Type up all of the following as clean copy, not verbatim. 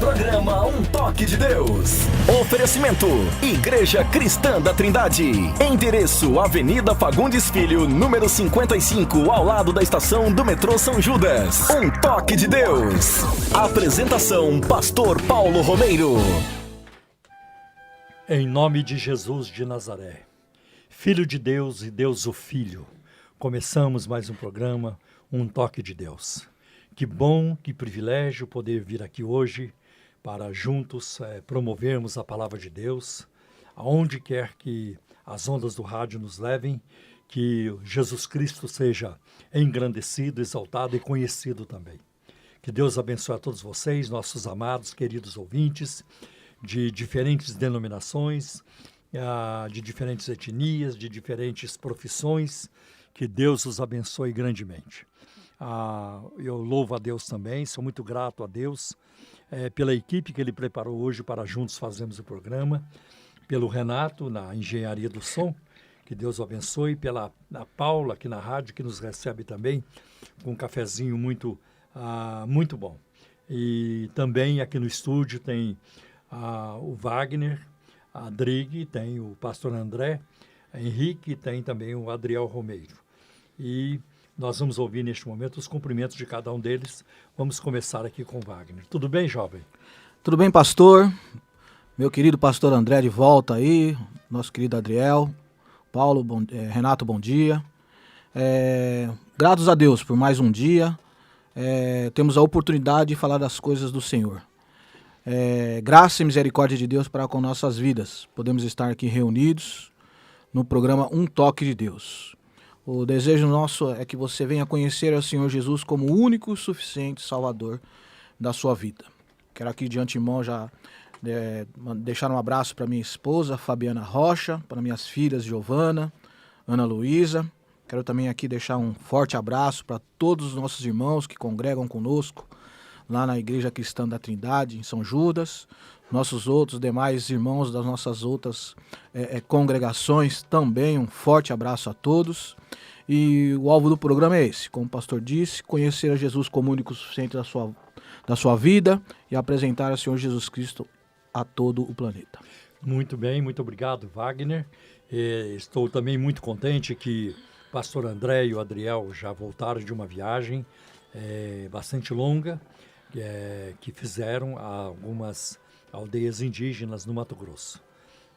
Programa Um Toque de Deus. Oferecimento: Igreja Cristã da Trindade. Endereço: Avenida Fagundes Filho, número 55, ao lado da estação do metrô São Judas. Um Toque de Deus. Apresentação: Pastor Paulo Romeiro. Em nome de Jesus de Nazaré, Filho de Deus e Deus o Filho, começamos mais um programa, Um Toque de Deus. Que bom, que privilégio poder vir aqui hoje para juntos promovermos a palavra de Deus, aonde quer que as ondas do rádio nos levem, que Jesus Cristo seja engrandecido, exaltado e conhecido também. Que Deus abençoe a todos vocês, nossos amados, queridos ouvintes, de diferentes denominações, de diferentes etnias, de diferentes profissões. Que Deus os abençoe grandemente. Eu louvo a Deus também, sou muito grato a Deus pela equipe que Ele preparou hoje para juntos fazermos o programa, pelo Renato na engenharia do som, que Deus o abençoe, pela Paula aqui na rádio, que nos recebe também com um cafezinho muito bom. E também aqui no estúdio tem o Wagner, a Drig, tem o pastor André, Henrique, tem também o Adriel Romeiro. E nós vamos ouvir neste momento os cumprimentos de cada um deles. Vamos começar aqui com o Wagner. Tudo bem, jovem? Tudo bem, pastor? Meu querido pastor André de volta aí, nosso querido Adriel, Paulo, Renato, bom dia. Gratos a Deus por mais um dia. Temos a oportunidade de falar das coisas do Senhor. Graça e misericórdia de Deus para com nossas vidas. Podemos estar aqui reunidos no programa Um Toque de Deus. O desejo nosso é que você venha conhecer o Senhor Jesus como o único e suficiente Salvador da sua vida. Quero aqui de antemão já deixar um abraço para minha esposa, Fabiana Rocha, para minhas filhas, Giovana, Ana Luísa. Quero também aqui deixar um forte abraço para todos os nossos irmãos que congregam conosco lá na Igreja Cristã da Trindade, em São Judas. Nossos outros demais irmãos das nossas outras congregações, também um forte abraço a todos. E o alvo do programa é esse, como o pastor disse, conhecer a Jesus como único suficiente da sua vida e apresentar o Senhor Jesus Cristo a todo o planeta. Muito bem, muito obrigado, Wagner. Estou também muito contente que o pastor André e o Adriel já voltaram de uma viagem bastante longa, que fizeram a algumas aldeias indígenas no Mato Grosso.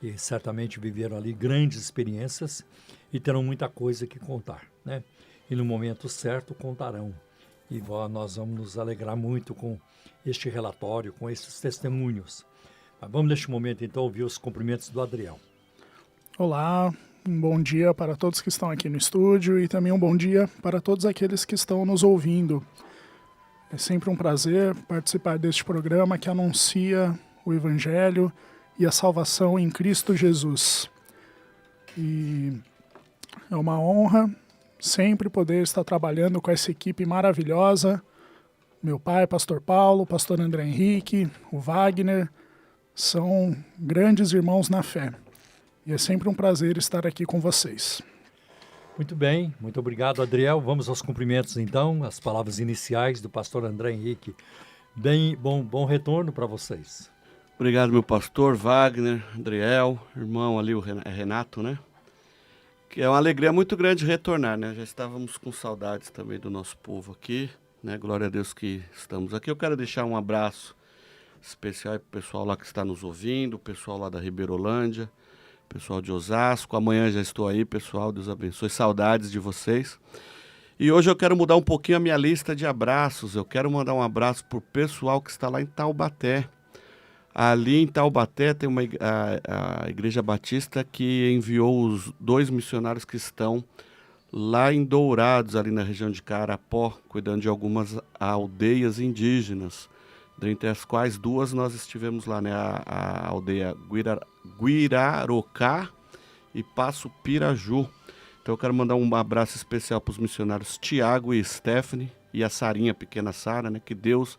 E certamente viveram ali grandes experiências e terão muita coisa que contar, né? E no momento certo contarão. E nós vamos nos alegrar muito com este relatório, com esses testemunhos. Mas vamos neste momento então ouvir os cumprimentos do Adriel. Olá, um bom dia para todos que estão aqui no estúdio e também um bom dia para todos aqueles que estão nos ouvindo. É sempre um prazer participar deste programa que anuncia o Evangelho e a salvação em Cristo Jesus. E é uma honra sempre poder estar trabalhando com essa equipe maravilhosa. Meu pai, pastor Paulo, pastor André Henrique, o Wagner, são grandes irmãos na fé. E é sempre um prazer estar aqui com vocês. Muito bem, muito obrigado, Adriel. Vamos aos cumprimentos então, as palavras iniciais do pastor André Henrique. Bem, bom retorno para vocês. Obrigado, meu pastor Wagner, Adriel, irmão ali, o Renato, né? Que é uma alegria muito grande retornar, né? Já estávamos com saudades também do nosso povo aqui, né? Glória a Deus que estamos aqui. Eu quero deixar um abraço especial para o pessoal lá que está nos ouvindo, o pessoal lá da Ribeirolândia, o pessoal de Osasco. Amanhã já estou aí, pessoal, Deus abençoe, saudades de vocês. E hoje eu quero mudar um pouquinho a minha lista de abraços. Eu quero mandar um abraço para o pessoal que está lá em Taubaté. Ali em Taubaté tem a Igreja Batista que enviou os 2 missionários que estão lá em Dourados, ali na região de Carapó, cuidando de algumas aldeias indígenas, dentre as quais 2 nós estivemos lá, né? A aldeia Guirarocá e Passo Piraju. Então eu quero mandar um abraço especial para os missionários Tiago e Stephanie e a Sarinha, pequena Sara, né? Que Deus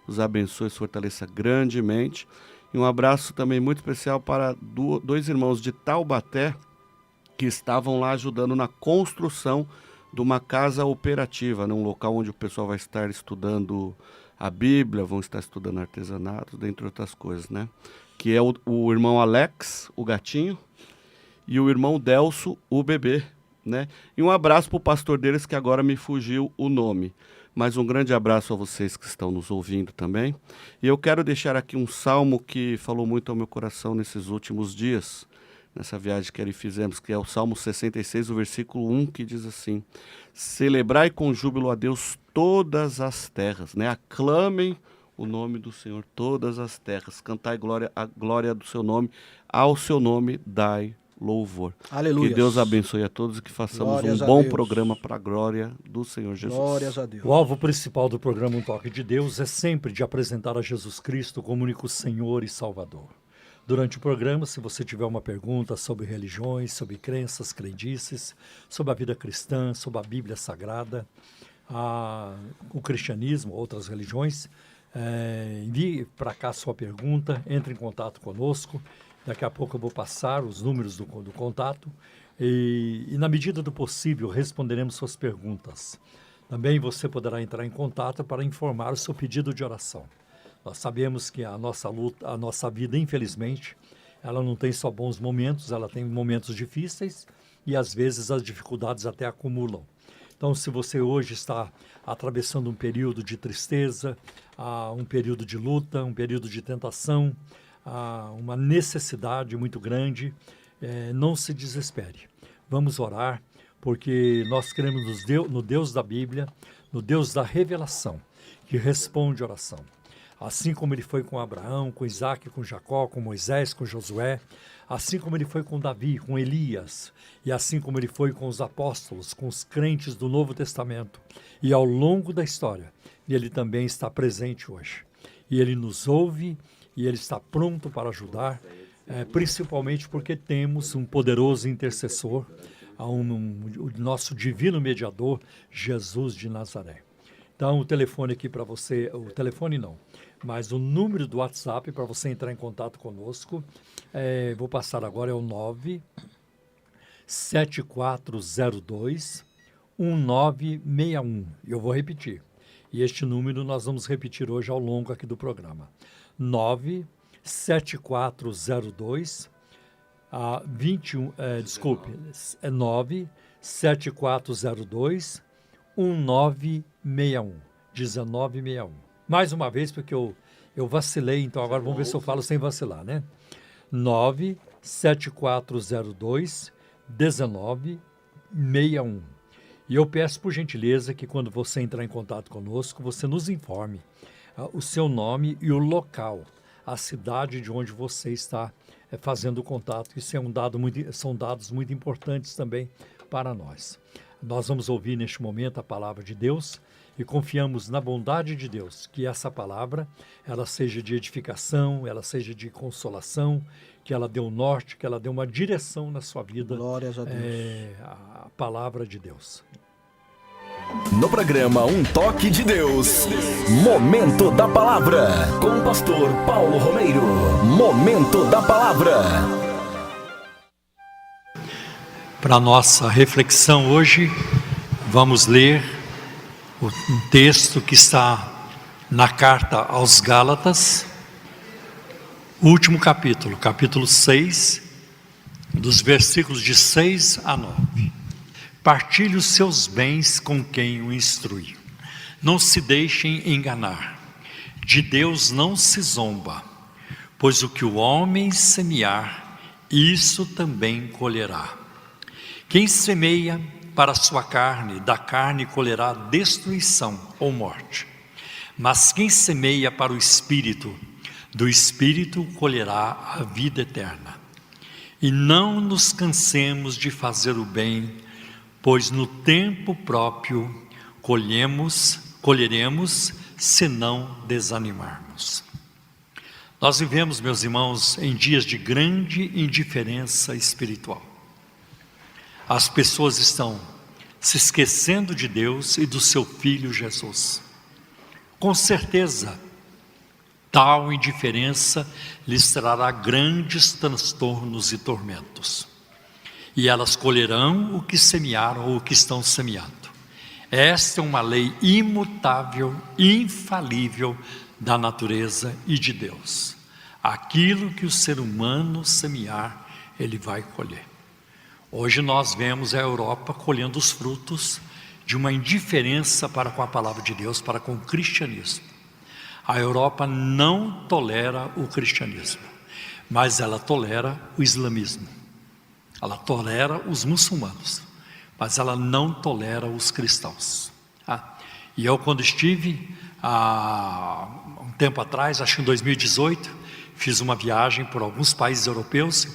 os abençoe e os fortaleça grandemente. E um abraço também muito especial para 2 irmãos de Taubaté que estavam lá ajudando na construção de uma casa operativa, né? Um local onde o pessoal vai estar estudando a Bíblia, vão estar estudando artesanato, dentre outras coisas, né? Que é o irmão Alex, o gatinho, e o irmão Delso, o bebê, né? E um abraço para o pastor deles, que agora me fugiu o nome. Mas um grande abraço a vocês que estão nos ouvindo também. E eu quero deixar aqui um salmo que falou muito ao meu coração nesses últimos dias, nessa viagem que fizemos, que é o Salmo 66, o versículo 1, que diz assim: celebrai com júbilo a Deus todas as terras, né? Aclamem o nome do Senhor todas as terras, cantai a glória do seu nome, ao seu nome dai louvor. Aleluia. Que Deus abençoe a todos e que façamos Glórias um a bom Deus. programa para a glória do Senhor Jesus. Glórias a Deus. O alvo principal do programa Um Toque de Deus é sempre de apresentar a Jesus Cristo como único Senhor e Salvador. Durante o programa, se você tiver uma pergunta sobre religiões, sobre crenças, crendices, sobre a vida cristã, sobre a Bíblia Sagrada, o cristianismo, outras religiões, envie para cá sua pergunta, entre em contato conosco. Daqui a pouco eu vou passar os números do contato e, na medida do possível, responderemos suas perguntas. Também você poderá entrar em contato para informar o seu pedido de oração. Nós sabemos que a nossa luta, a nossa vida, infelizmente, ela não tem só bons momentos, ela tem momentos difíceis e, às vezes, as dificuldades até acumulam. Então, se você hoje está atravessando um período de tristeza, um período de luta, um período de tentação, uma necessidade muito grande, não se desespere. Vamos orar, porque nós cremos no Deus da Bíblia, no Deus da revelação, que responde oração. Assim como ele foi com Abraão, com Isaac, com Jacó, com Moisés, com Josué, assim como ele foi com Davi, com Elias, e assim como ele foi com os apóstolos, com os crentes do Novo Testamento, e ao longo da história, ele também está presente hoje. E ele nos ouve, e ele está pronto para ajudar, principalmente porque temos um poderoso intercessor, o nosso divino mediador, Jesus de Nazaré. Então, o telefone aqui para você, o telefone não, mas o número do WhatsApp para você entrar em contato conosco, vou passar agora, é o 97402-1961. Eu vou repetir. E este número nós vamos repetir hoje ao longo aqui do programa. 97402 97402 1961. Mais uma vez, porque eu vacilei, então agora vamos ver se eu falo sem vacilar, né? 97402 1961. E eu peço por gentileza que quando você entrar em contato conosco, você nos informe o seu nome e o local, a cidade de onde você está fazendo o contato. Isso são dados muito importantes também para nós. Nós vamos ouvir neste momento a palavra de Deus e confiamos na bondade de Deus, que essa palavra ela seja de edificação, ela seja de consolação, que ela dê um norte, que ela dê uma direção na sua vida. Glórias a Deus. A palavra de Deus. No programa Um Toque de Deus, Momento da Palavra, com o pastor Paulo Romeiro. Momento da Palavra. Para nossa reflexão hoje, vamos ler um texto que está na carta aos Gálatas, último capítulo, capítulo 6, dos versículos de 6 a 9. Partilhe os seus bens com quem o instrui. Não se deixem enganar. De Deus não se zomba, pois o que o homem semear, isso também colherá. Quem semeia para a sua carne, da carne colherá destruição ou morte. Mas quem semeia para o Espírito, do Espírito colherá a vida eterna. E não nos cansemos de fazer o bem, pois no tempo próprio colheremos, se não desanimarmos. Nós vivemos, meus irmãos, em dias de grande indiferença espiritual. As pessoas estão se esquecendo de Deus e do seu Filho Jesus. Com certeza, tal indiferença lhes trará grandes transtornos e tormentos. E elas colherão o que semearam ou o que estão semeando. Esta é uma lei imutável, infalível da natureza e de Deus. Aquilo que o ser humano semear, ele vai colher. Hoje nós vemos a Europa colhendo os frutos de uma indiferença para com a palavra de Deus, para com o cristianismo. A Europa não tolera o cristianismo, mas ela tolera o islamismo. Ela tolera os muçulmanos, mas ela não tolera os cristãos. E eu, quando estive há um tempo atrás, acho que em 2018, fiz uma viagem por alguns países europeus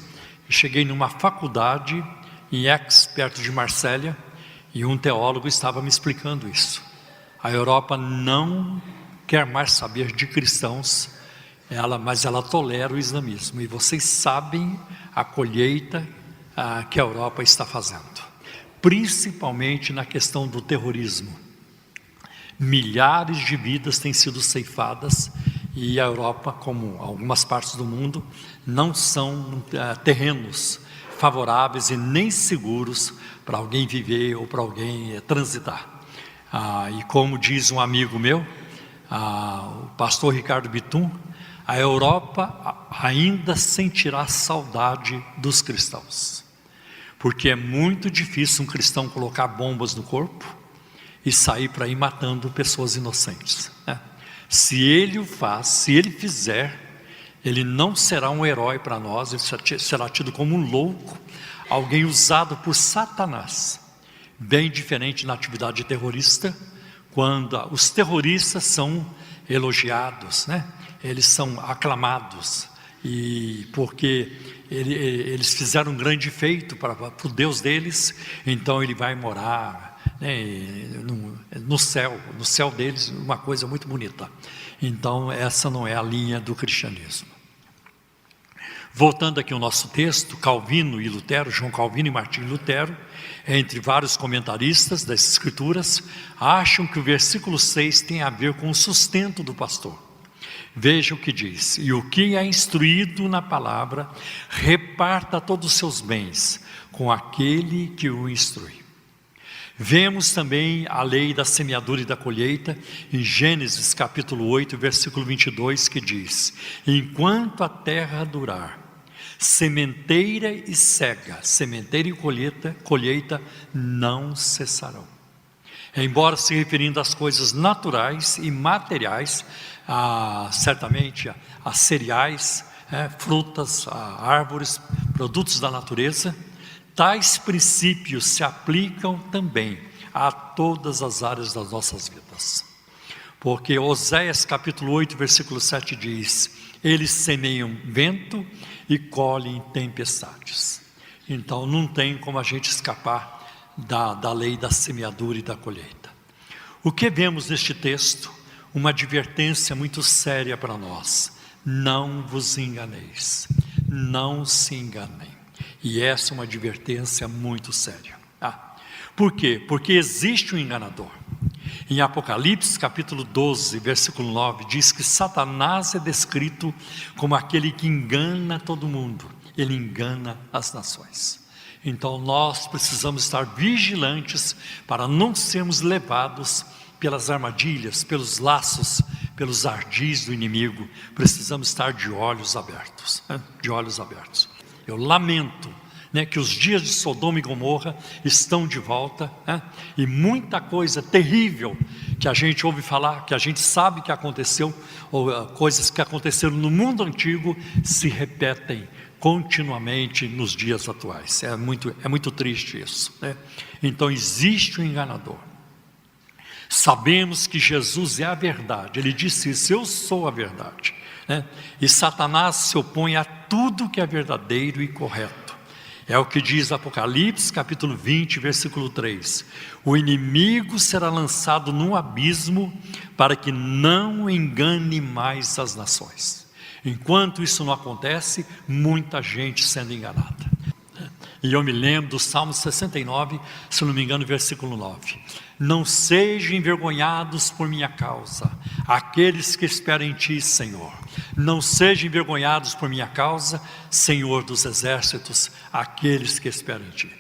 e cheguei numa faculdade em Aix, perto de Marsella, e um teólogo estava me explicando isso. A Europa não quer mais saber de cristãos, mas ela tolera o islamismo, e vocês sabem a colheita que a Europa está fazendo, principalmente na questão do terrorismo. Milhares de vidas têm sido ceifadas, e a Europa, como algumas partes do mundo, não são terrenos favoráveis e nem seguros para alguém viver ou para alguém transitar. E como diz um amigo meu, o pastor Ricardo Bitum, a Europa ainda sentirá saudade dos cristãos, porque é muito difícil um cristão colocar bombas no corpo e sair para ir matando pessoas inocentes, né? Se ele o faz, se ele fizer, ele não será um herói para nós, ele será tido como um louco, alguém usado por Satanás. Bem diferente na atividade terrorista, quando os terroristas são elogiados, né? Eles são aclamados, e porque eles fizeram um grande feito para o Deus deles, então ele vai morar no céu deles, uma coisa muito bonita. Então essa não é a linha do cristianismo. Voltando aqui ao nosso texto, Calvino e Lutero, João Calvino e Martinho Lutero, entre vários comentaristas das Escrituras, acham que o versículo 6 tem a ver com o sustento do pastor. Veja o que diz: e o que é instruído na palavra, reparta todos os seus bens com aquele que o instrui. Vemos também a lei da semeadura e da colheita em Gênesis capítulo 8, versículo 22, que diz: enquanto a terra durar, sementeira e cega, sementeira e colheita não cessarão. Embora se referindo às coisas naturais e materiais, certamente a cereais, frutas, árvores, produtos da natureza, tais princípios se aplicam também a todas as áreas das nossas vidas. Porque Oséias capítulo 8, versículo 7 diz: eles semeiam vento e colhem tempestades. Então não tem como a gente escapar da lei da semeadura e da colheita. O que vemos neste texto? Uma advertência muito séria para nós: não vos enganeis, não se enganem. E essa é uma advertência muito séria. Por quê? Porque existe um enganador. Em Apocalipse capítulo 12, versículo 9, diz que Satanás é descrito como aquele que engana todo mundo. Ele engana as nações. Então nós precisamos estar vigilantes para não sermos levados pelas armadilhas, pelos laços, pelos ardis do inimigo. Precisamos estar de olhos abertos, de olhos abertos. Eu lamento, que os dias de Sodoma e Gomorra estão de volta, e muita coisa terrível que a gente ouve falar, que a gente sabe que aconteceu, ou coisas que aconteceram no mundo antigo, se repetem continuamente nos dias atuais. É muito triste isso, Então existe um enganador. Sabemos que Jesus é a verdade. Ele disse isso: eu sou a verdade, E Satanás se opõe a tudo que é verdadeiro e correto. É o que diz Apocalipse capítulo 20, versículo 3: o inimigo será lançado num abismo para que não engane mais as nações. Enquanto isso não acontece, muita gente sendo enganada. E eu me lembro do Salmo 69, se não me engano, versículo 9: não sejam envergonhados por minha causa aqueles que esperam em ti, Senhor. Não sejam envergonhados por minha causa, Senhor dos exércitos, aqueles que esperam em ti.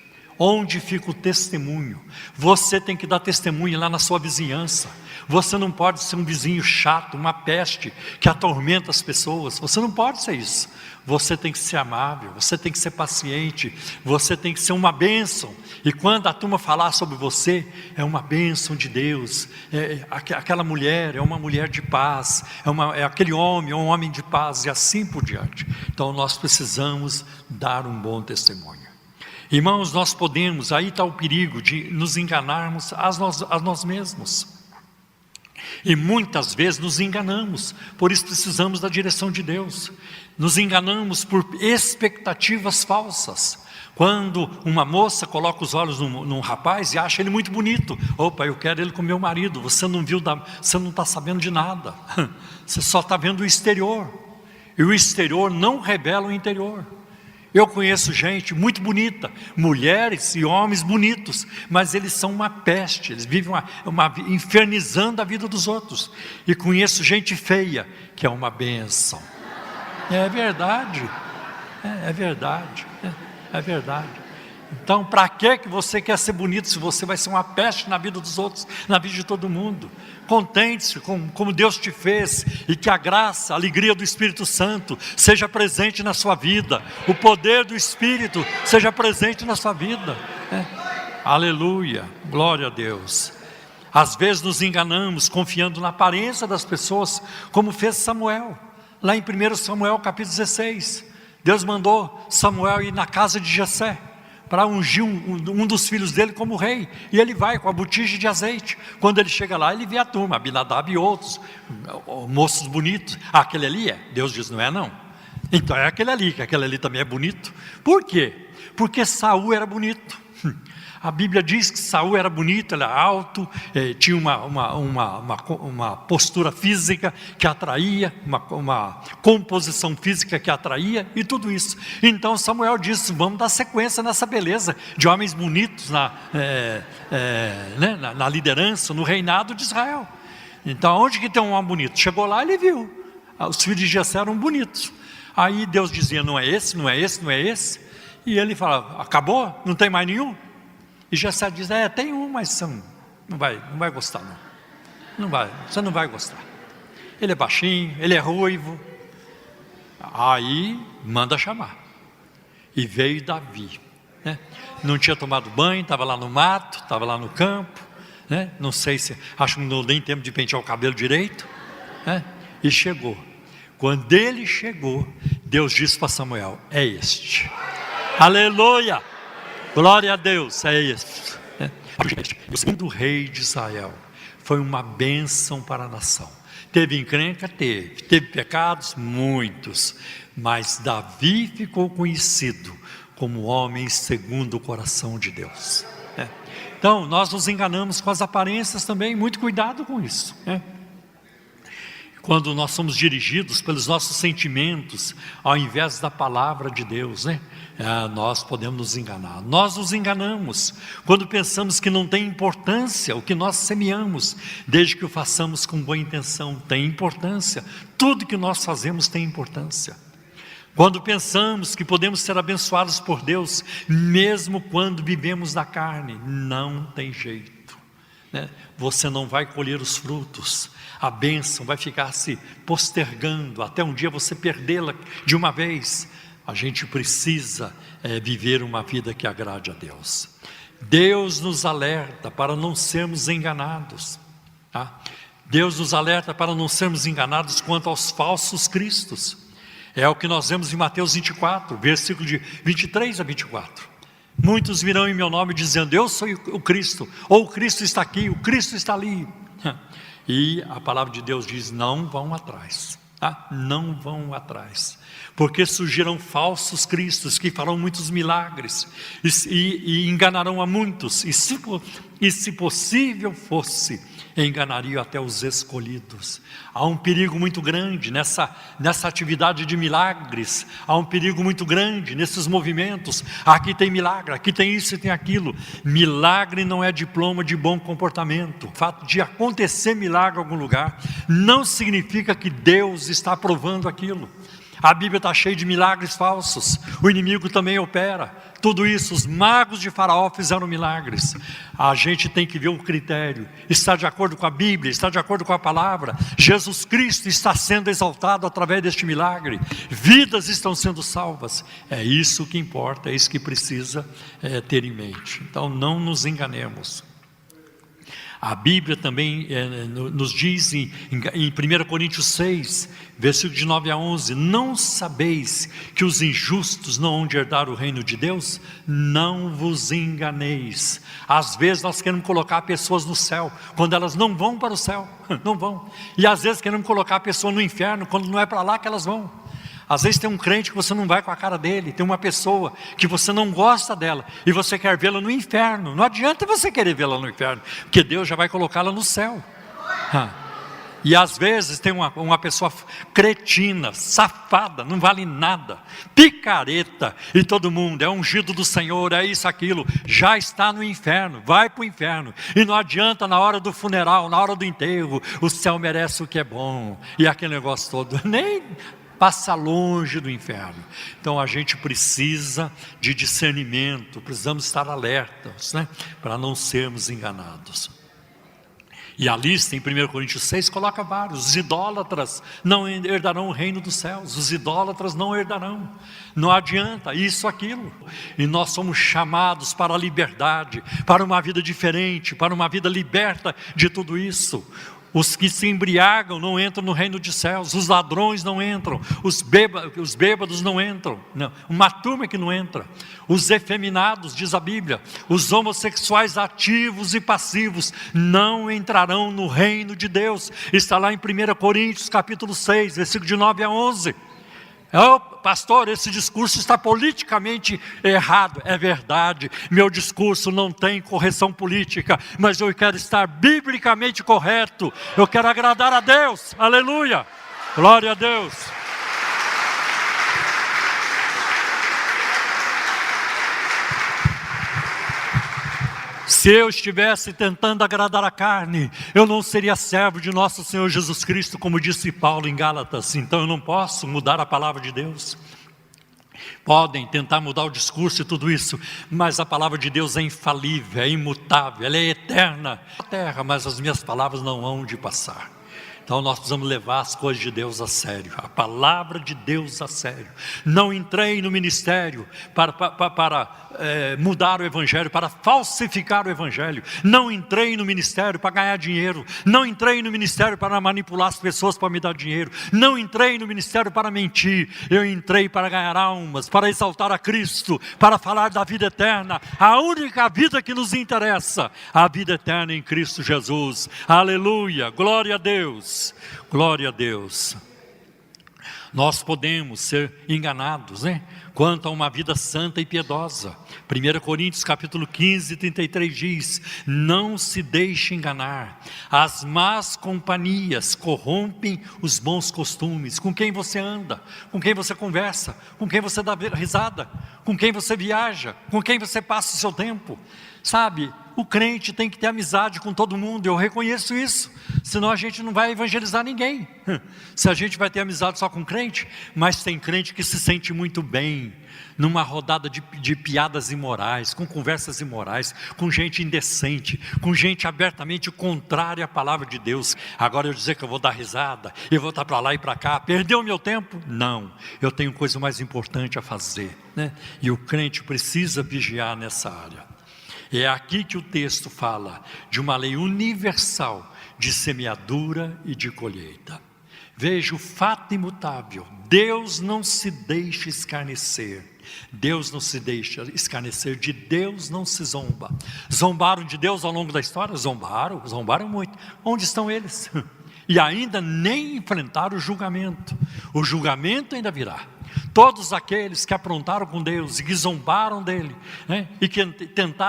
Onde fica o testemunho? Você tem que dar testemunho lá na sua vizinhança. Você não pode ser um vizinho chato, uma peste que atormenta as pessoas. Você não pode ser isso. Você tem que ser amável, você tem que ser paciente, você tem que ser uma bênção. E quando a turma falar sobre você, é uma bênção de Deus. Aquela mulher é uma mulher de paz, aquele homem é um homem de paz, e assim por diante. Então nós precisamos dar um bom testemunho. Irmãos, nós podemos, aí está o perigo de nos enganarmos a nós mesmos. E muitas vezes nos enganamos, por isso precisamos da direção de Deus. Nos enganamos por expectativas falsas. Quando uma moça coloca os olhos num rapaz e acha ele muito bonito, opa, eu quero ele como meu marido. Você não viu, você não está sabendo de nada, você só está vendo o exterior, e o exterior não revela o interior. Eu conheço gente muito bonita, mulheres e homens bonitos, mas eles são uma peste, eles vivem infernizando a vida dos outros. E conheço gente feia, que é uma bênção. É verdade, é verdade, é verdade. Então, para que você quer ser bonito se você vai ser uma peste na vida dos outros, na vida de todo mundo? Contente-se com como Deus te fez, e que a graça, a alegria do Espírito Santo seja presente na sua vida, o poder do Espírito seja presente na sua vida. Aleluia, glória a Deus. Às vezes nos enganamos confiando na aparência das pessoas, como fez Samuel, lá em 1 Samuel capítulo 16. Deus mandou Samuel ir na casa de Jessé para ungir um dos filhos dele como rei, e ele vai com a botija de azeite. Quando ele chega lá, ele vê a turma, Abinadab e outros moços bonitos. Aquele ali é? Deus diz, não é não. Então é aquele ali, que aquele ali também é bonito. Por quê? Porque Saul era bonito. A Bíblia diz que Saul era bonito, ele era alto, tinha uma postura física que atraía, uma composição física que atraía, e tudo isso. Então Samuel disse, vamos dar sequência nessa beleza de homens bonitos na liderança, no reinado de Israel. Então onde que tem um homem bonito? Chegou lá, ele viu, os filhos de Jessé eram bonitos. Aí Deus dizia, não é esse, não é esse, não é esse. E ele falava, acabou? Não tem mais nenhum? E Jessé diz, tem um, mas não vai gostar não. Você não vai gostar. Ele é baixinho, ele é ruivo. Aí manda chamar. E veio Davi, né? Não tinha tomado banho, estava lá no mato, estava lá no campo, né? Não sei se, acho que não deu nem tempo de pentear o cabelo direito, né? E chegou. Quando ele chegou, Deus disse para Samuel, é este. Aleluia! Glória a Deus, é isso. O segundo rei de Israel foi uma bênção para a nação. Teve encrenca? Teve pecados? Muitos. Mas Davi ficou conhecido como homem segundo o coração de Deus. Então, nós nos enganamos com as aparências também, muito cuidado com isso. Quando nós somos dirigidos pelos nossos sentimentos, ao invés da palavra de Deus, nós podemos nos enganar. Nós nos enganamos quando pensamos que não tem importância o que nós semeamos, desde que o façamos com boa intenção. Tem importância, tudo que nós fazemos tem importância. Quando pensamos que podemos ser abençoados por Deus, mesmo quando vivemos da carne, não tem jeito, né? Você não vai colher os frutos. A bênção vai ficar se postergando, até um dia você perdê-la de uma vez. A gente precisa viver uma vida que agrade a Deus. Deus nos alerta para não sermos enganados, tá? Deus nos alerta para não sermos enganados quanto aos falsos cristos. É o que nós vemos em Mateus 24, versículo de 23 a 24. Muitos virão em meu nome dizendo, eu sou o Cristo, ou o Cristo está aqui, o Cristo está ali. E a palavra de Deus diz, não vão atrás, tá? Não vão atrás, porque surgirão falsos cristos que farão muitos milagres e enganarão a muitos, e se possível fosse, enganariam até os escolhidos. Há um perigo muito grande nessa atividade de milagres, há um perigo muito grande nesses movimentos. Aqui tem milagre, aqui tem isso e tem aquilo. Milagre não é diploma de bom comportamento. O fato de acontecer milagre em algum lugar não significa que Deus está aprovando aquilo. A Bíblia está cheia de milagres falsos. O inimigo também opera. Tudo isso, os magos de Faraó fizeram milagres. A gente tem que ver o critério. Está de acordo com a Bíblia, está de acordo com a palavra. Jesus Cristo está sendo exaltado através deste milagre. Vidas estão sendo salvas. É isso que importa, é isso que precisa ter em mente. Então não nos enganemos. A Bíblia também nos diz em 1 Coríntios 6, versículo de 9 a 11, não sabeis que os injustos não hão de herdar o reino de Deus? Não vos enganeis. Às vezes nós queremos colocar pessoas no céu, quando elas não vão para o céu, não vão. E às vezes queremos colocar a pessoa no inferno, quando não é para lá que elas vão. Às vezes tem um crente que você não vai com a cara dele, tem uma pessoa que você não gosta dela, e você quer vê-la no inferno. Não adianta você querer vê-la no inferno, porque Deus já vai colocá-la no céu. E às vezes tem uma pessoa cretina, safada, não vale nada, picareta, e todo mundo é ungido do Senhor, é isso, aquilo, já está no inferno, vai para o inferno. E não adianta na hora do funeral, na hora do enterro, o céu merece o que é bom, e aquele negócio todo, nem passa longe do inferno. Então a gente precisa de discernimento, precisamos estar alertas, né? Para não sermos enganados. E a lista em 1 Coríntios 6 coloca vários. Os idólatras não herdarão o reino dos céus. Os idólatras não herdarão. Não adianta, isso, aquilo. E nós somos chamados para a liberdade, para uma vida diferente, para uma vida liberta de tudo isso. Os que se embriagam não entram no reino dos céus, os ladrões não entram, os bêbados não entram, não, uma turma que não entra, os efeminados, diz a Bíblia, os homossexuais ativos e passivos não entrarão no reino de Deus. Está lá em 1 Coríntios capítulo 6, versículo de 9 a 11. Pastor, esse discurso está politicamente errado. É verdade, meu discurso não tem correção política, mas eu quero estar biblicamente correto, eu quero agradar a Deus, aleluia, glória a Deus. Se eu estivesse tentando agradar a carne, eu não seria servo de nosso Senhor Jesus Cristo, como disse Paulo em Gálatas. Então eu não posso mudar a palavra de Deus. Podem tentar mudar o discurso e tudo isso, mas a palavra de Deus é infalível, é imutável, ela é eterna. A terra, mas as minhas palavras não hão de passar. Então nós precisamos levar as coisas de Deus a sério, a palavra de Deus a sério. Não entrei no ministério para mudar o evangelho, para falsificar o evangelho. Não entrei no ministério para ganhar dinheiro. Não entrei no ministério para manipular as pessoas para me dar dinheiro. Não entrei no ministério para mentir. Eu entrei para ganhar almas, para exaltar a Cristo, para falar da vida eterna. A única vida que nos interessa, a vida eterna em Cristo Jesus. Aleluia, glória a Deus. Glória a Deus. Nós podemos ser enganados, né? Quanto a uma vida santa e piedosa. 1 Coríntios capítulo 15, 33 diz: não se deixe enganar, as más companhias corrompem os bons costumes. Com quem você anda, com quem você conversa, com quem você dá risada, com quem você viaja, com quem você passa o seu tempo. Sabe, o crente tem que ter amizade com todo mundo, eu reconheço isso, senão a gente não vai evangelizar ninguém, se a gente vai ter amizade só com crente. Mas tem crente que se sente muito bem, numa rodada de piadas imorais, com conversas imorais, com gente indecente, com gente abertamente contrária à palavra de Deus. Agora eu dizer que eu vou dar risada, eu vou estar para lá e para cá, perdeu o meu tempo? Não, eu tenho coisa mais importante a fazer, né? E o crente precisa vigiar nessa área. É aqui que o texto fala de uma lei universal de semeadura e de colheita. Veja o fato imutável: Deus não se deixa escarnecer. Deus não se deixa escarnecer, de Deus não se zomba. Zombaram de Deus ao longo da história? Zombaram muito. Onde estão eles? E ainda nem enfrentaram o julgamento. O julgamento ainda virá. Todos aqueles que aprontaram com Deus e que zombaram dele, né? E que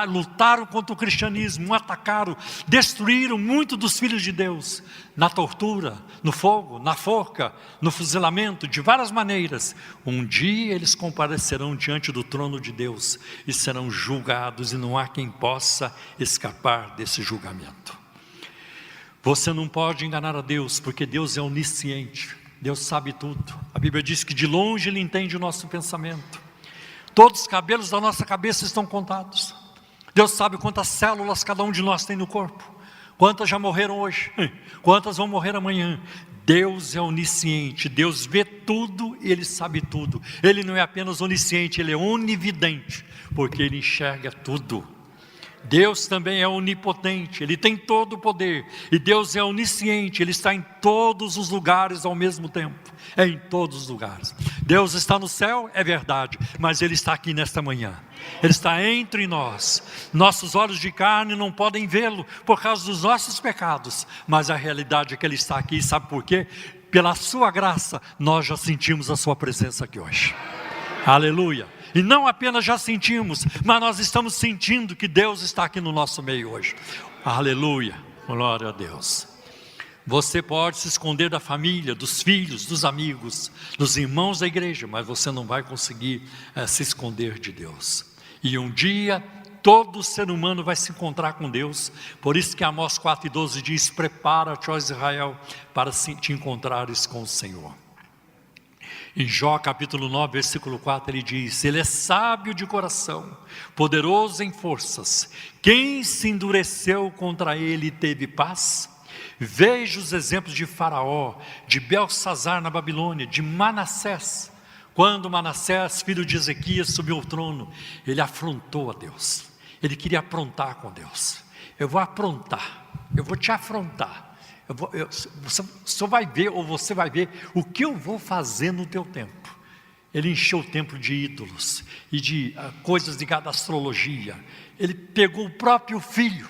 lutaram contra o cristianismo, atacaram, destruíram muito dos filhos de Deus, na tortura, no fogo, na forca, no fuzilamento, de várias maneiras. Um dia eles comparecerão diante do trono de Deus e serão julgados, e não há quem possa escapar desse julgamento. Você não pode enganar a Deus, porque Deus é onisciente. Deus sabe tudo. A Bíblia diz que de longe Ele entende o nosso pensamento. Todos os cabelos da nossa cabeça estão contados. Deus sabe quantas células cada um de nós tem no corpo. Quantas já morreram hoje? Quantas vão morrer amanhã? Deus é onisciente, Deus vê tudo e Ele sabe tudo. Ele não é apenas onisciente, Ele é onividente, porque Ele enxerga tudo. Deus também é onipotente, Ele tem todo o poder. E Deus é onisciente, Ele está em todos os lugares ao mesmo tempo. É em todos os lugares. Deus está no céu, é verdade, mas Ele está aqui nesta manhã. Ele está entre nós. Nossos olhos de carne não podem vê-lo por causa dos nossos pecados, mas a realidade é que Ele está aqui. Sabe por quê? Pela sua graça, nós já sentimos a sua presença aqui hoje. Aleluia. E não apenas já sentimos, mas nós estamos sentindo que Deus está aqui no nosso meio hoje. Aleluia, glória a Deus. Você pode se esconder da família, dos filhos, dos amigos, dos irmãos da igreja, mas você não vai conseguir se esconder de Deus. E um dia, todo ser humano vai se encontrar com Deus. Por isso que Amós 4:12 diz: prepara-te, ó Israel, para te encontrares com o Senhor. Em Jó capítulo 9, versículo 4, ele diz: Ele é sábio de coração, poderoso em forças. Quem se endureceu contra ele teve paz? Veja os exemplos de Faraó, de Belsazar na Babilônia, de Manassés. Quando Manassés, filho de Ezequias, subiu ao trono, ele afrontou a Deus. Ele queria aprontar com Deus. Eu vou aprontar, eu vou te afrontar. Você vai ver, ou você vai ver o que eu vou fazer no teu tempo. Ele encheu o templo de ídolos e de coisas ligadas à astrologia. Ele pegou o próprio filho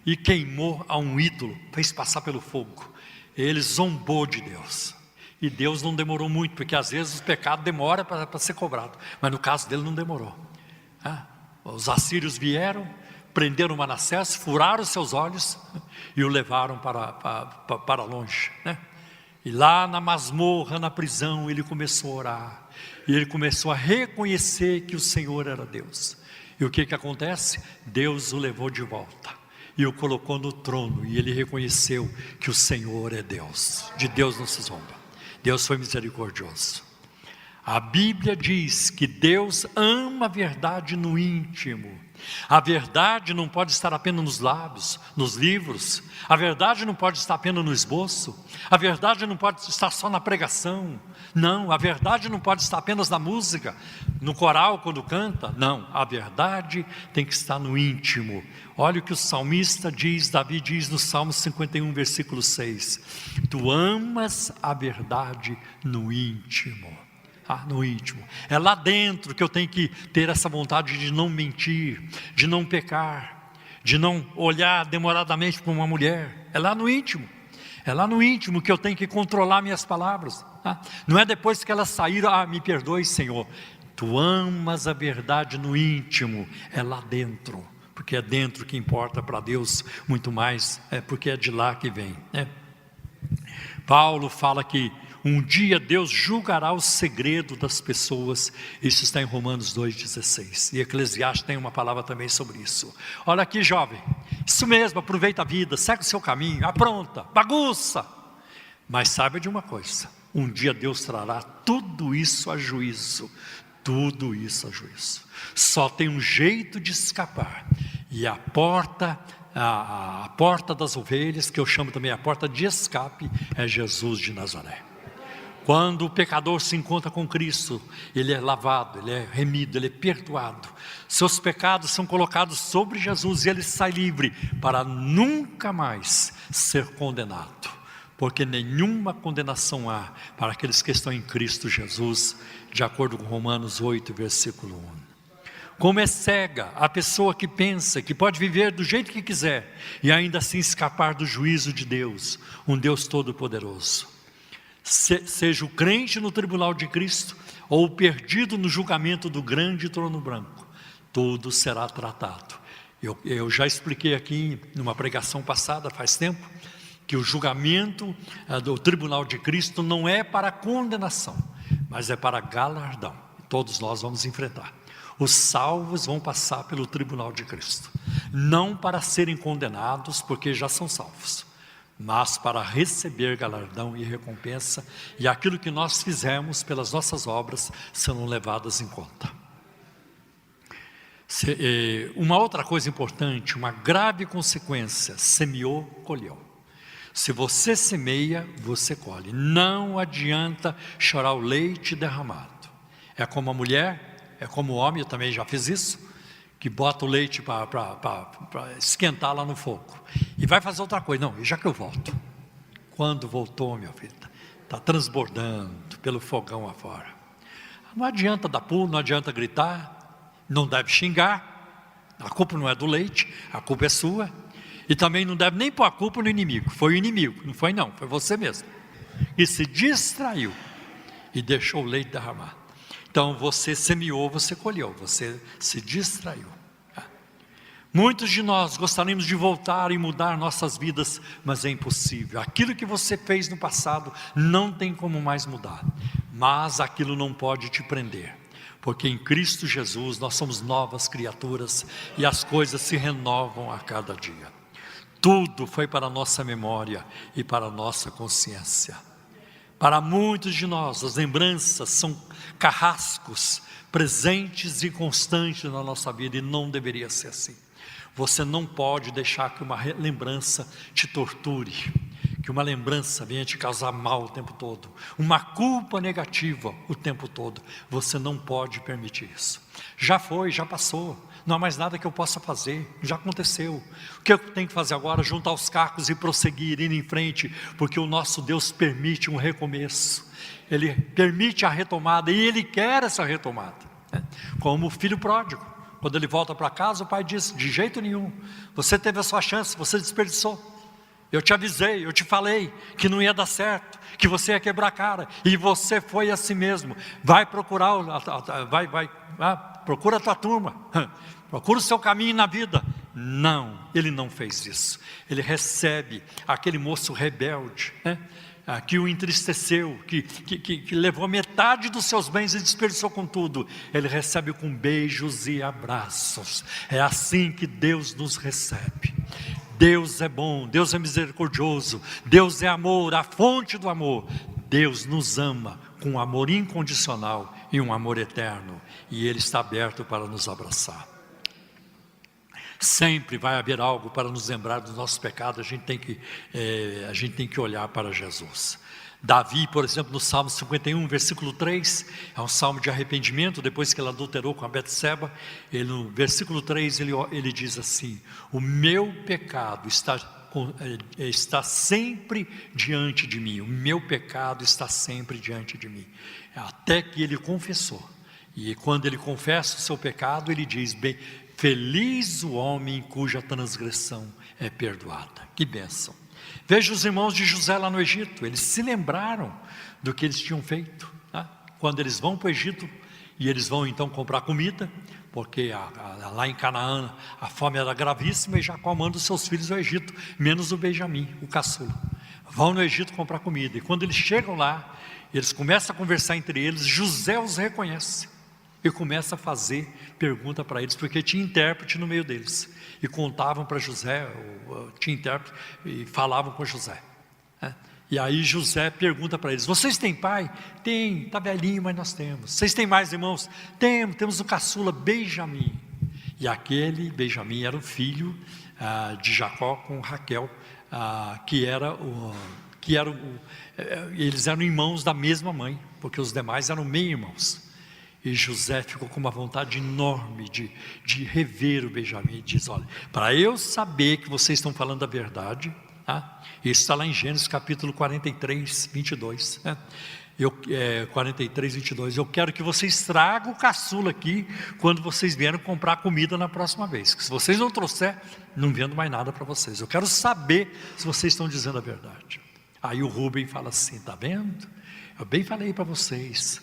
e queimou a um ídolo, fez passar pelo fogo. Ele zombou de Deus. E Deus não demorou muito, porque às vezes o pecado demora para ser cobrado, mas no caso dele não demorou. Os assírios vieram, prenderam Manassés, furaram seus olhos e o levaram para longe, né? E lá na masmorra, na prisão, ele começou a orar. E ele começou a reconhecer que o Senhor era Deus. E o que acontece? Deus o levou de volta e o colocou no trono. E ele reconheceu que o Senhor é Deus. De Deus não se zomba. Deus foi misericordioso. A Bíblia diz que Deus ama a verdade no íntimo. A verdade não pode estar apenas nos lábios, nos livros. A verdade não pode estar apenas no esboço. A verdade não pode estar só na pregação. Não, a verdade não pode estar apenas na música, no coral quando canta. Não, a verdade tem que estar no íntimo. Olha o que o salmista diz, Davi diz no Salmo 51, versículo 6. Tu amas a verdade no íntimo. No íntimo, é lá dentro que eu tenho que ter essa vontade de não mentir, de não pecar, de não olhar demoradamente para uma mulher. É lá no íntimo, é lá no íntimo que eu tenho que controlar minhas palavras. Não é depois que elas saíram, me perdoe, Senhor. Tu amas a verdade no íntimo, é lá dentro, porque é dentro que importa para Deus muito mais, porque é de lá que vem, né? Paulo fala que um dia Deus julgará o segredo das pessoas. Isso está em Romanos 2,16. E Eclesiastes tem uma palavra também sobre isso. Olha aqui, jovem, isso mesmo, aproveita a vida, segue o seu caminho, apronta, bagunça. Mas saiba de uma coisa, um dia Deus trará tudo isso a juízo. Tudo isso a juízo. Só tem um jeito de escapar. E a porta das ovelhas, que eu chamo também a porta de escape, é Jesus de Nazaré. Quando o pecador se encontra com Cristo, ele é lavado, ele é remido, ele é perdoado. Seus pecados são colocados sobre Jesus e ele sai livre para nunca mais ser condenado. Porque nenhuma condenação há para aqueles que estão em Cristo Jesus, de acordo com Romanos 8, versículo 1. Como é cega a pessoa que pensa que pode viver do jeito que quiser e ainda assim escapar do juízo de Deus, um Deus todo-poderoso. Seja o crente no tribunal de Cristo ou o perdido no julgamento do grande trono branco, tudo será tratado. Eu já expliquei aqui numa pregação passada, faz tempo, que o julgamento do tribunal de Cristo não é para condenação, mas é para galardão. Todos nós vamos enfrentar. Os salvos vão passar pelo tribunal de Cristo, não para serem condenados, porque já são salvos, mas para receber galardão e recompensa, e aquilo que nós fizemos pelas nossas obras serão levadas em conta. Uma outra coisa importante, uma grave consequência: semeou, colheu. Se você semeia, você colhe. Não adianta chorar o leite derramado. É como a mulher, é como o homem, eu também já fiz isso, que bota o leite para esquentar lá no fogo, e vai fazer outra coisa. Não, já que eu volto. Quando voltou, meu filho, está transbordando pelo fogão afora. Não adianta dar pulo, não adianta gritar, não deve xingar, a culpa não é do leite, a culpa é sua. E também não deve nem pôr a culpa no inimigo. Foi o inimigo, não foi não, foi você mesmo. E se distraiu e deixou o leite derramar. Então você semeou, você colheu, você se distraiu. Muitos de nós gostaríamos de voltar e mudar nossas vidas, mas é impossível. Aquilo que você fez no passado não tem como mais mudar. Mas aquilo não pode te prender, porque em Cristo Jesus nós somos novas criaturas e as coisas se renovam a cada dia. Tudo foi para a nossa memória e para a nossa consciência. Para muitos de nós, as lembranças são carrascos, presentes e constantes na nossa vida, e não deveria ser assim. Você não pode deixar que uma lembrança te torture, que uma lembrança venha te causar mal o tempo todo, uma culpa negativa o tempo todo. Você não pode permitir isso. Já foi, já passou. Não há mais nada que eu possa fazer, já aconteceu. O que eu tenho que fazer agora? Juntar os cacos e prosseguir, ir em frente, porque o nosso Deus permite um recomeço. Ele permite a retomada, e Ele quer essa retomada. Como o filho pródigo, quando ele volta para casa, o pai diz: de jeito nenhum, você teve a sua chance, você desperdiçou. Eu te avisei, eu te falei que não ia dar certo, que você ia quebrar a cara, e você foi assim mesmo. Vai procurar, procura a tua turma, procura o seu caminho na vida. Não, ele não fez isso. Ele recebe aquele moço rebelde, que o entristeceu, que levou metade dos seus bens e desperdiçou com tudo. Ele recebe com beijos e abraços. É assim que Deus nos recebe. Deus é bom, Deus é misericordioso, Deus é amor, a fonte do amor. Deus nos ama com amor incondicional e um amor eterno, e Ele está aberto para nos abraçar. Sempre vai haver algo para nos lembrar dos nossos pecados. A gente tem que olhar para Jesus. Davi, por exemplo, no Salmo 51, versículo 3, é um salmo de arrependimento, depois que ele adulterou com a Betseba. No versículo 3 ele diz assim: o meu pecado está sempre diante de mim, o meu pecado está sempre diante de mim, até que ele confessou. E quando ele confessa o seu pecado, ele diz: bem, feliz o homem cuja transgressão é perdoada. Que bênção! Veja os irmãos de José lá no Egito, eles se lembraram do que eles tinham feito, quando eles vão para o Egito, e eles vão então comprar comida, porque lá em Canaã a fome era gravíssima, e Jacó manda os seus filhos ao Egito, menos o Benjamim, o caçula. Vão no Egito comprar comida, e quando eles chegam lá, eles começam a conversar entre eles. José os reconhece e começa a fazer pergunta para eles, porque tinha intérprete no meio deles, e contavam para José, tinha intérprete, e falavam com José. E aí José pergunta para eles: vocês têm pai? Tem, está velhinho, mas nós temos. Vocês têm mais irmãos? Temos o caçula Benjamim. E aquele Benjamim era o filho de Jacó com Raquel, eles eram irmãos da mesma mãe, porque os demais eram meio-irmãos. E José ficou com uma vontade enorme de rever o Benjamim, e diz: olha, para eu saber que vocês estão falando a verdade, isso está lá em Gênesis capítulo 43, 22, 43, 22, eu quero que vocês tragam o caçula aqui, quando vocês vierem comprar comida na próxima vez, que se vocês não trouxer, não vendo mais nada para vocês, eu quero saber se vocês estão dizendo a verdade. Aí o Rubem fala assim: está vendo? Eu bem falei para vocês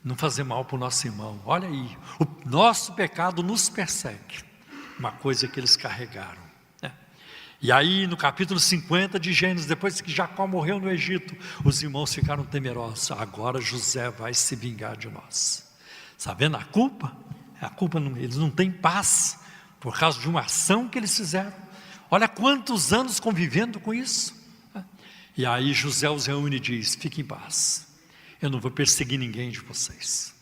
não fazer mal para o nosso irmão. Olha aí, o nosso pecado nos persegue, uma coisa que eles carregaram. E aí no capítulo 50 de Gênesis, depois que Jacó morreu no Egito, os irmãos ficaram temerosos: agora José vai se vingar de nós. Sabendo a culpa eles não têm paz, por causa de uma ação que eles fizeram. Olha quantos anos convivendo com isso. E aí José os reúne e diz: fiquem em paz, eu não vou perseguir ninguém de vocês.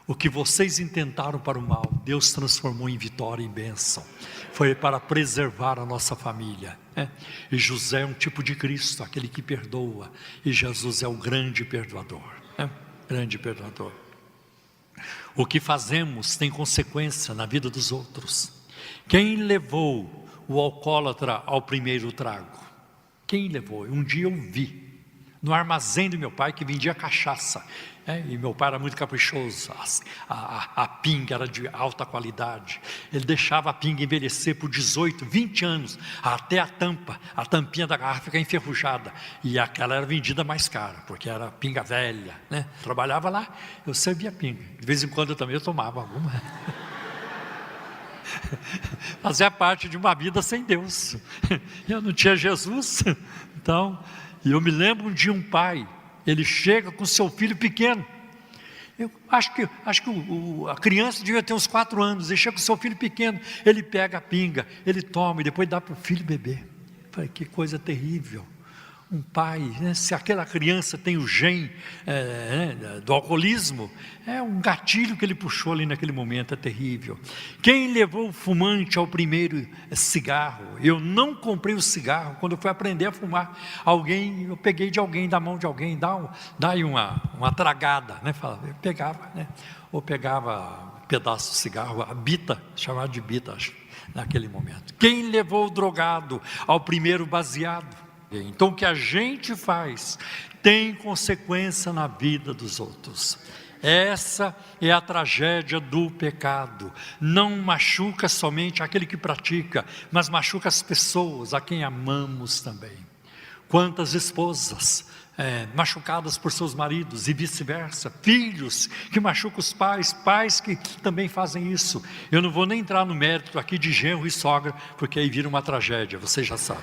O que vocês intentaram para o mal, Deus transformou em vitória e em bênção. Foi para preservar a nossa família, né? E José é um tipo de Cristo, aquele que perdoa. E Jesus é o grande perdoador, né? Grande perdoador. O que fazemos tem consequência na vida dos outros. Quem levou o alcoólatra ao primeiro trago? Quem levou? Um dia eu vi no armazém do meu pai, que vendia cachaça, e meu pai era muito caprichoso, a pinga era de alta qualidade, ele deixava a pinga envelhecer por 18, 20 anos, até a tampinha da garrafa ficar enferrujada, e aquela era vendida mais cara, porque era pinga velha, né? Trabalhava lá, eu servia pinga, de vez em quando eu tomava alguma. Fazia parte de uma vida sem Deus, eu não tinha Jesus, então... E eu me lembro um dia um pai, ele chega com seu filho pequeno, eu acho que a criança devia ter uns 4 anos, ele chega com seu filho pequeno, ele pega a pinga, ele toma e depois dá para o filho beber. Eu falei, que coisa terrível. Um pai, né, se aquela criança tem o gene do alcoolismo, é um gatilho que ele puxou ali naquele momento, é terrível. Quem levou o fumante ao primeiro cigarro? Eu não comprei o cigarro, quando eu fui aprender a fumar, eu peguei de alguém, da mão de alguém, dá aí uma tragada, né? Eu pegava, né? Ou pegava um pedaço de cigarro, a bita, chamada de bita, acho, naquele momento. Quem levou o drogado ao primeiro baseado? Então o que a gente faz tem consequência na vida dos outros. Essa é a tragédia do pecado. Não machuca somente aquele que pratica, mas machuca as pessoas a quem amamos também. Quantas esposas machucadas por seus maridos e vice-versa, filhos que machucam os pais que também fazem isso. Eu não vou nem entrar no mérito aqui de genro e sogra, porque aí vira uma tragédia, você já sabe.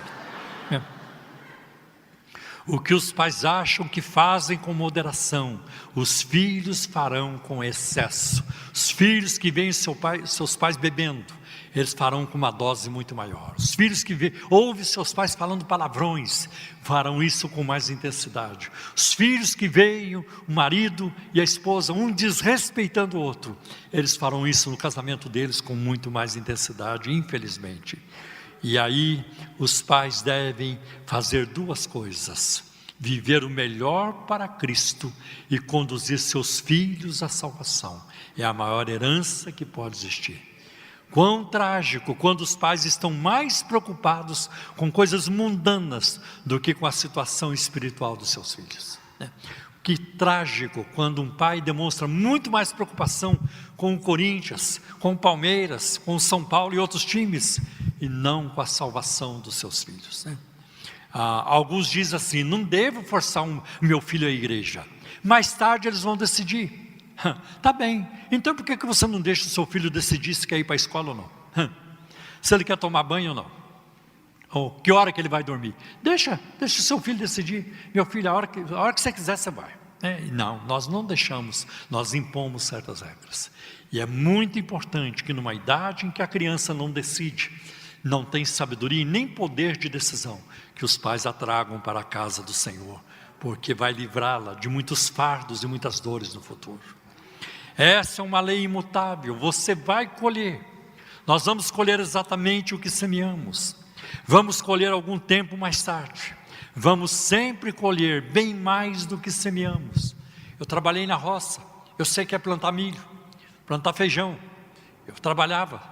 O que os pais acham que fazem com moderação, os filhos farão com excesso. Os filhos que veem seus pais bebendo, eles farão com uma dose muito maior. Os filhos que ouvem seus pais falando palavrões, farão isso com mais intensidade. Os filhos que veem o marido e a esposa, um desrespeitando o outro, eles farão isso no casamento deles com muito mais intensidade, infelizmente. E aí os pais devem fazer 2 coisas: viver o melhor para Cristo e conduzir seus filhos à salvação. É a maior herança que pode existir. Quão trágico quando os pais estão mais preocupados com coisas mundanas do que com a situação espiritual dos seus filhos, né? Que trágico quando um pai demonstra muito mais preocupação com o Corinthians, com o Palmeiras, com o São Paulo e outros times, e não com a salvação dos seus filhos, né? Alguns dizem assim: não devo forçar meu filho à igreja, mais tarde eles vão decidir. Tá bem, então por que você não deixa o seu filho decidir se quer ir para a escola ou não? Se ele quer tomar banho ou não? Ou que hora que ele vai dormir? Deixa o seu filho decidir. Meu filho, a hora que você quiser você vai. Não, nós não deixamos, nós impomos certas regras. E é muito importante que numa idade em que a criança não decide, não tem sabedoria e nem poder de decisão, que os pais a tragam para a casa do Senhor, porque vai livrá-la de muitos fardos e muitas dores no futuro. Essa é uma lei imutável, você vai colher. Nós vamos colher exatamente o que semeamos. Vamos colher algum tempo mais tarde. Vamos sempre colher bem mais do que semeamos. Eu trabalhei na roça, eu sei que é plantar milho, plantar feijão. Eu trabalhava,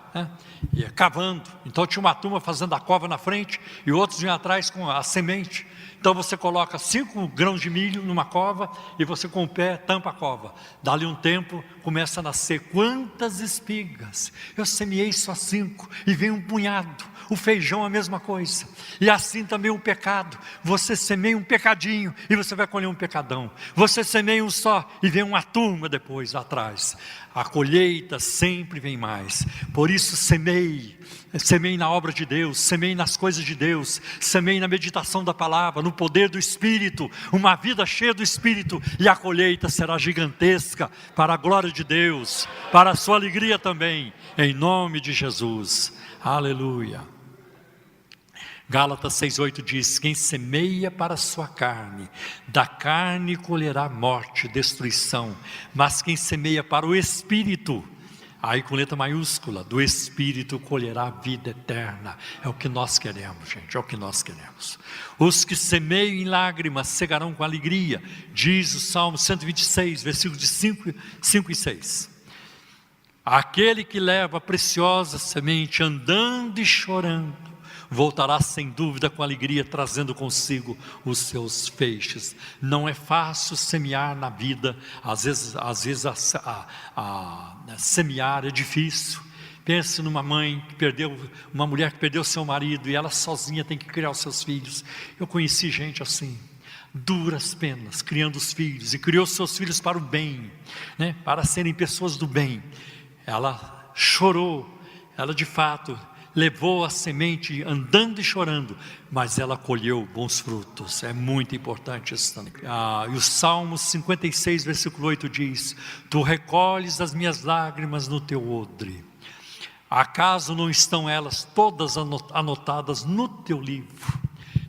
ia cavando, então tinha uma turma fazendo a cova na frente e outros vinham atrás com a semente. Então você coloca 5 grãos de milho numa cova e você com o pé tampa a cova. Dali um tempo começa a nascer quantas espigas. Eu semeei só 5 e vem um punhado. O feijão a mesma coisa. E assim também o pecado. Você semeia um pecadinho e você vai colher um pecadão. Você semeia um só e vem uma turma depois atrás. A colheita sempre vem mais. Por isso semeie na obra de Deus, semeie nas coisas de Deus, semeie na meditação da palavra, no poder do Espírito, uma vida cheia do Espírito, e a colheita será gigantesca, para a glória de Deus, para a sua alegria também, em nome de Jesus, aleluia. Gálatas 6,8 diz: quem semeia para a sua carne, da carne colherá morte, destruição. Mas quem semeia para o Espírito, aí com letra maiúscula, do Espírito colherá vida eterna. É o que nós queremos, gente, é o que nós queremos. Os que semeiam em lágrimas cegarão com alegria, diz o Salmo 126, versículos de 5 e 6. Aquele que leva a preciosa semente andando e chorando, voltará sem dúvida com alegria, trazendo consigo os seus feixes. Não é fácil semear na vida, às vezes semear é difícil. Pense numa mãe que perdeu, uma mulher que perdeu seu marido e ela sozinha tem que criar os seus filhos. Eu conheci gente assim, duras penas, criando os filhos, e criou seus filhos para o bem, né? Para serem pessoas do bem. Ela chorou, ela de fato levou a semente andando e chorando, mas ela colheu bons frutos. É muito importante isso também. E o Salmo 56, versículo 8 diz: tu recolhes as minhas lágrimas no teu odre. Acaso não estão elas todas anotadas no teu livro?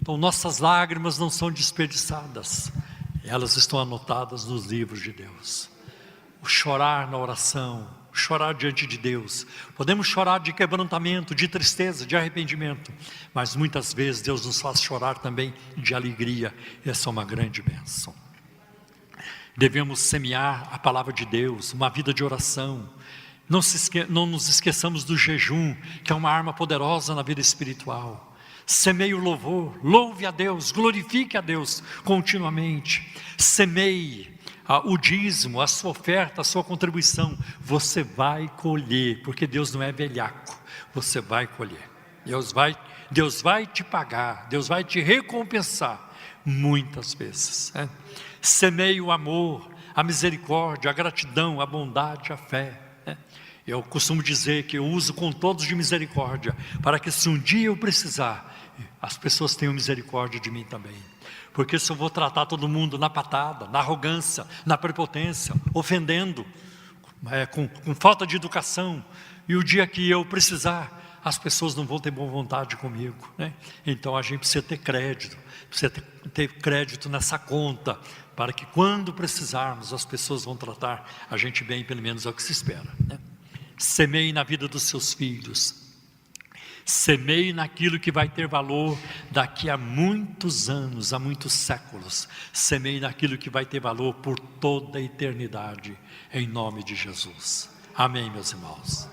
Então nossas lágrimas não são desperdiçadas, elas estão anotadas nos livros de Deus. O chorar na oração, chorar diante de Deus, podemos chorar de quebrantamento, de tristeza, de arrependimento, mas muitas vezes Deus nos faz chorar também de alegria. Essa é uma grande bênção. Devemos semear a palavra de Deus, uma vida de oração. Não nos esqueçamos do jejum, que é uma arma poderosa na vida espiritual. Semeie o louvor, louve a Deus, glorifique a Deus continuamente. Semeie o dízimo, a sua oferta, a sua contribuição. Você vai colher, porque Deus não é velhaco. Você vai colher. Deus vai te pagar, Deus vai te recompensar muitas vezes. Semeie o amor, a misericórdia, a gratidão, a bondade, a fé. Eu costumo dizer que eu uso com todos de misericórdia, para que se um dia eu precisar, as pessoas tenham misericórdia de mim também. Porque se eu vou tratar todo mundo na patada, na arrogância, na prepotência, ofendendo, com falta de educação, e o dia que eu precisar, as pessoas não vão ter boa vontade comigo, né? Então a gente precisa ter crédito, precisa ter crédito nessa conta, para que quando precisarmos, as pessoas vão tratar a gente bem, pelo menos é o que se espera, né? Semeie na vida dos seus filhos. Semeie naquilo que vai ter valor daqui a muitos anos, a muitos séculos. Semeie naquilo que vai ter valor por toda a eternidade, em nome de Jesus. Amém, meus irmãos.